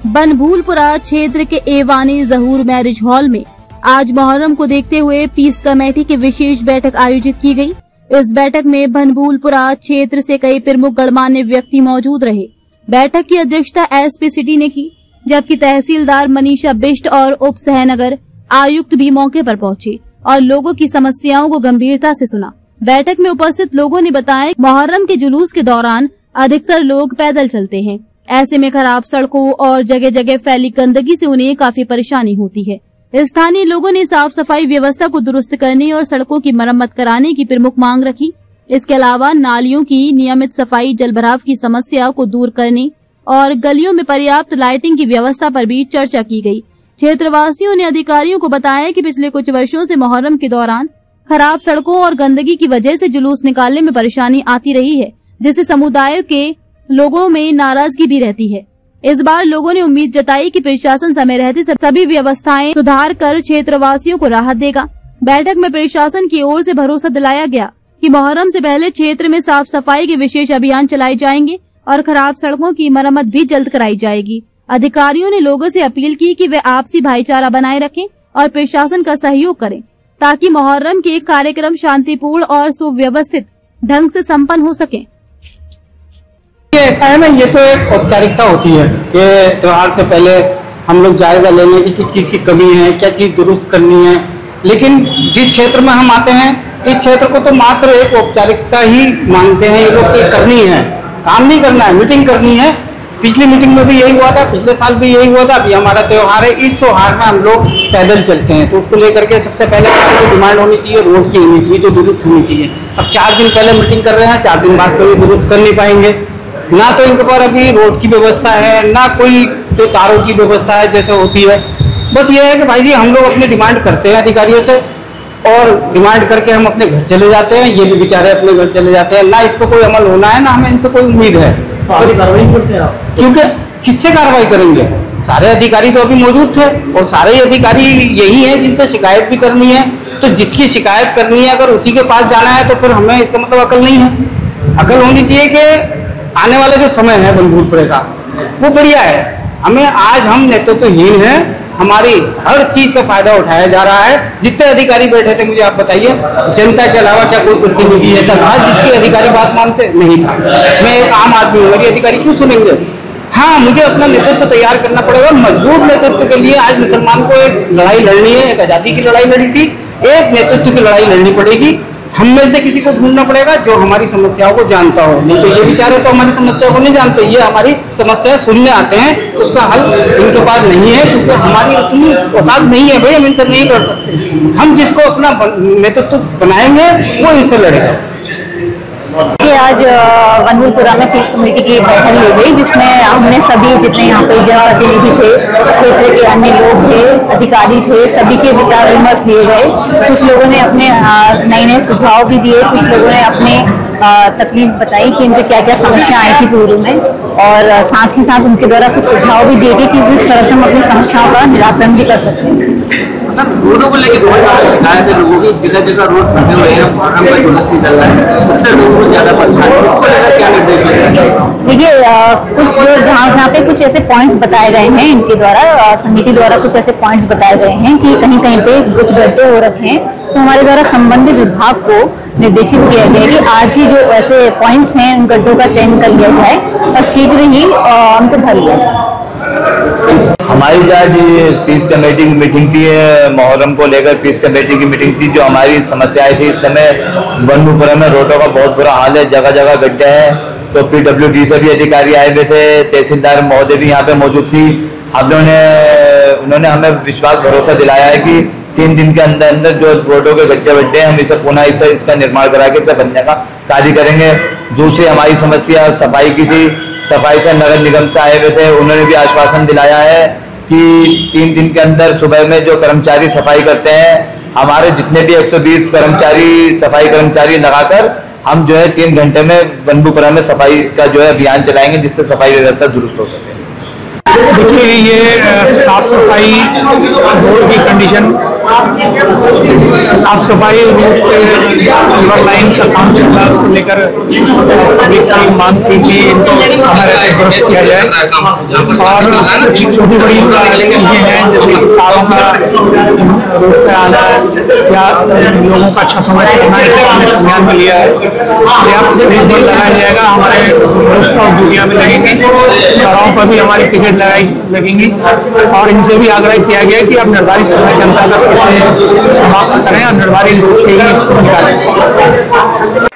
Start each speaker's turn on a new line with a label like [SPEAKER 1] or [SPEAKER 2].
[SPEAKER 1] बनभूलपुरा क्षेत्र के एवानी जहूर marriage hall में आज मुहर्रम को देखते हुए पीस कमेटी की विशेष बैठक आयोजित की गई। इस बैठक में बनभूलपुरा क्षेत्र से कई प्रमुख गणमान्य व्यक्ति मौजूद रहे। बैठक की अध्यक्षता एसपी सिटी ने की, जबकि तहसीलदार मनीषा बिष्ट और उप सहनगर आयुक्त भी मौके पर पहुंचे और लोगों की समस्याओं को गंभीरता से सुना। बैठक में उपस्थित लोगों ने बताया कि मुहर्रम के जुलूस के दौरान अधिकतर लोग पैदल चलते हैं। ऐसे में खराब सड़कों और जगह जगह फैली गंदगी से उन्हें काफी परेशानी होती है। स्थानीय लोगों ने साफ सफाई व्यवस्था को दुरुस्त करने और सड़कों की मरम्मत कराने की प्रमुख मांग रखी। इसके अलावा नालियों की नियमित सफाई, जलभराव की समस्या को दूर करने और गलियों में पर्याप्त लाइटिंग की व्यवस्था पर भी चर्चा की गई। क्षेत्रवासियों ने अधिकारियों को बताया कि पिछले कुछ वर्षों से मुहर्रम के दौरान खराब सड़कों और गंदगी की वजह से जुलूस निकालने में परेशानी आती रही है, जिससे समुदाय के लोगों में नाराजगी भी रहती है। इस बार लोगों ने उम्मीद जताई कि प्रशासन समय रहते सभी व्यवस्थाएं सुधार कर क्षेत्रवासियों को राहत देगा। बैठक में प्रशासन की ओर से भरोसा दिलाया गया कि मुहर्रम से पहले क्षेत्र में साफ सफाई के विशेष अभियान चलाए जाएंगे और खराब सड़कों की मरम्मत भी जल्द कराई जाएगी। अधिकारियों ने लोगों से अपील की कि वे आपसी भाईचारा बनाए रखें और प्रशासन का सहयोग करें, ताकि मुहर्रम के कार्यक्रम शांतिपूर्ण और सुव्यवस्थित ढंग से संपन्न हो सके।
[SPEAKER 2] ऐसा है ना, ये तो एक औपचारिकता होती है कि त्योहार से पहले हम लोग जायजा ले लें कि किस चीज़ की कमी है, क्या चीज़ दुरुस्त करनी है। लेकिन जिस क्षेत्र में हम आते हैं, इस क्षेत्र को तो मात्र एक औपचारिकता ही मांगते हैं ये लोग कि करनी है, काम नहीं करना है, मीटिंग करनी है। पिछली मीटिंग में भी यही हुआ था, पिछले साल भी यही हुआ था। अभी हमारा त्योहार है, इस त्योहार में हम लोग पैदल चलते हैं, तो उसको लेकर के सबसे पहले जो डिमांड होनी चाहिए रोड की होनी चाहिए, जो दुरुस्त होनी चाहिए। अब 4 दिन पहले मीटिंग कर रहे हैं, 4 दिन बाद तो ये दुरुस्त कर नहीं पाएंगे। ना तो इनके पास अभी रोड की व्यवस्था है, ना कोई जो तारों की व्यवस्था है जैसे होती है। बस ये है कि भाई जी हम लोग अपनी डिमांड करते हैं अधिकारियों से और डिमांड करके हम अपने घर चले जाते हैं, ये भी बेचारे अपने घर चले जाते हैं। ना इस पर कोई अमल होना है, ना हमें इनसे कोई उम्मीद है।
[SPEAKER 3] तो कार्रवाई करते हैं आप?
[SPEAKER 2] क्योंकि किससे कार्रवाई करेंगे? सारे अधिकारी तो अभी मौजूद थे और सारे ही अधिकारी यही हैं जिनसे शिकायत भी करनी है। तो जिसकी शिकायत करनी है अगर उसी के पास जाना है तो फिर हमें इसका मतलब अकल नहीं है। अकल होनी चाहिए कि आने वाला जो समय है बनभूलपुरे का वो बढ़िया है। हमें आज हम नेतृत्वहीन हैं, हमारी हर चीज का फायदा उठाया जा रहा है। जितने अधिकारी बैठे थे मुझे आप बताइए, जनता के अलावा क्या कोई प्रतिनिधि ऐसा था जिसकी अधिकारी बात मानते? नहीं था। मैं एक आम आदमी हूँ, मेरी अधिकारी क्यों सुनेंगे? हाँ, मुझे अपना नेतृत्व तैयार करना पड़ेगा। मजबूत नेतृत्व के लिए आज मुसलमान को एक लड़ाई लड़नी है। एक आजादी की लड़ाई लड़ी थी, एक नेतृत्व की लड़ाई लड़नी पड़ेगी। हम में से किसी को ढूंढना पड़ेगा जो हमारी समस्याओं को जानता हो। नहीं तो ये बेचारे तो हमारी समस्याओं को नहीं जानते, ये हमारी समस्या सुनने आते हैं, उसका हल इनके पास नहीं है, क्योंकि हमारी उतनी औकात नहीं है भाई, हम इनसे नहीं लड़ सकते। हम जिसको अपना नेतृत्व बनाएंगे वो इनसे लड़ेगा।
[SPEAKER 4] आज बनभूलपुरा में पीस कमेटी की बैठक ली गई, जिसमें हमने सभी जितने यहाँ पे जनप्रतिनिधि थे, क्षेत्र के अन्य लोग थे, अधिकारी थे, सभी के विचार विमर्श लिए गए। कुछ लोगों ने अपने नए नए सुझाव भी दिए, कुछ लोगों ने अपने तकलीफ बताई कि इनके क्या क्या समस्या आई थी पूर्व में, और साथ ही साथ उनके द्वारा कुछ सुझाव भी दिए गए कि किस तरह से हम अपनी समस्याओं का निराकरण भी कर सकते हैं।
[SPEAKER 3] रोडों को लेकर बहुत ज्यादा शिकायत है लोगों की, जगह जगह रोड बने हुए हैं, मुहर्रम का जुलूस निकल रहा है, उससे लोगों को ज्यादा परेशानी है। उसको लेकर क्या निर्देश मिलेगा?
[SPEAKER 4] देखिए, कुछ जहाँ पे कुछ ऐसे पॉइंट्स बताए गए हैं इनके द्वारा, समिति द्वारा कुछ ऐसे पॉइंट्स बताए गए हैं कि कहीं कहीं पे कुछ गड्ढे हो रखे हैं, तो हमारे द्वारा संबंधित विभाग को निर्देशित किया गया है कि आज ही जो ऐसे पॉइंट्स हैं उन गड्ढों का चयन कर लिया जाए और शीघ्र ही उनको भर लिया जाए।
[SPEAKER 5] हमारी आज पीस कमेटी की मीटिंग थी, मुहर्रम को लेकर पीस कमेटी की मीटिंग थी। जो हमारी समस्याएं थी, इस समय बनभूलपुरा में रोडों का बहुत बुरा हाल है, जगह जगह गड्ढे हैं। तो PWD से भी अधिकारी आए हुए थे, तहसीलदार महोदय भी यहाँ पे मौजूद थी। उन्होंने हमें विश्वास भरोसा दिलाया है कि 3 दिन के अंदर अंदर जो रोडों के गड्ढे हम इसे पुनः इसका निर्माण करा के इसे बनने का कार्य करेंगे। दूसरी हमारी समस्या सफाई की थी, सफाई से नगर निगम से आए हुए थे, उन्होंने भी आश्वासन दिलाया है कि 3 दिन के अंदर सुबह में जो कर्मचारी सफाई करते हैं, हमारे जितने भी 120 कर्मचारी सफाई कर्मचारी लगाकर हम जो है 3 घंटे में बनभूलपुरा में सफाई का जो है अभियान चलाएंगे, जिससे सफाई व्यवस्था दुरुस्त हो सके।
[SPEAKER 6] देखिए, ये साफ सफाई रोड की कंडीशन साफ सफाई रिवर लाइन का काम चल रहा है, उसको लेकर अभी कई मांग की थी, हमारे दुरुस्त किया जाए। और कुछ छोटी बड़ी चीजें हैं जैसे कारों का रोड पे आना या लोगों का छतों में चढ़ना, इसको हमने संज्ञान में लिया है। ब्रिज लगाया जाएगा, हमारे दुनिया में लगेंगे, चौराहों पर भी हमारी टिकट लगेंगी और इनसे भी आग्रह किया गया कि आप निर्धारित समय के अंतर्गत इसे समाप्त करें और निर्धारित रूप से ही इसको निकालें।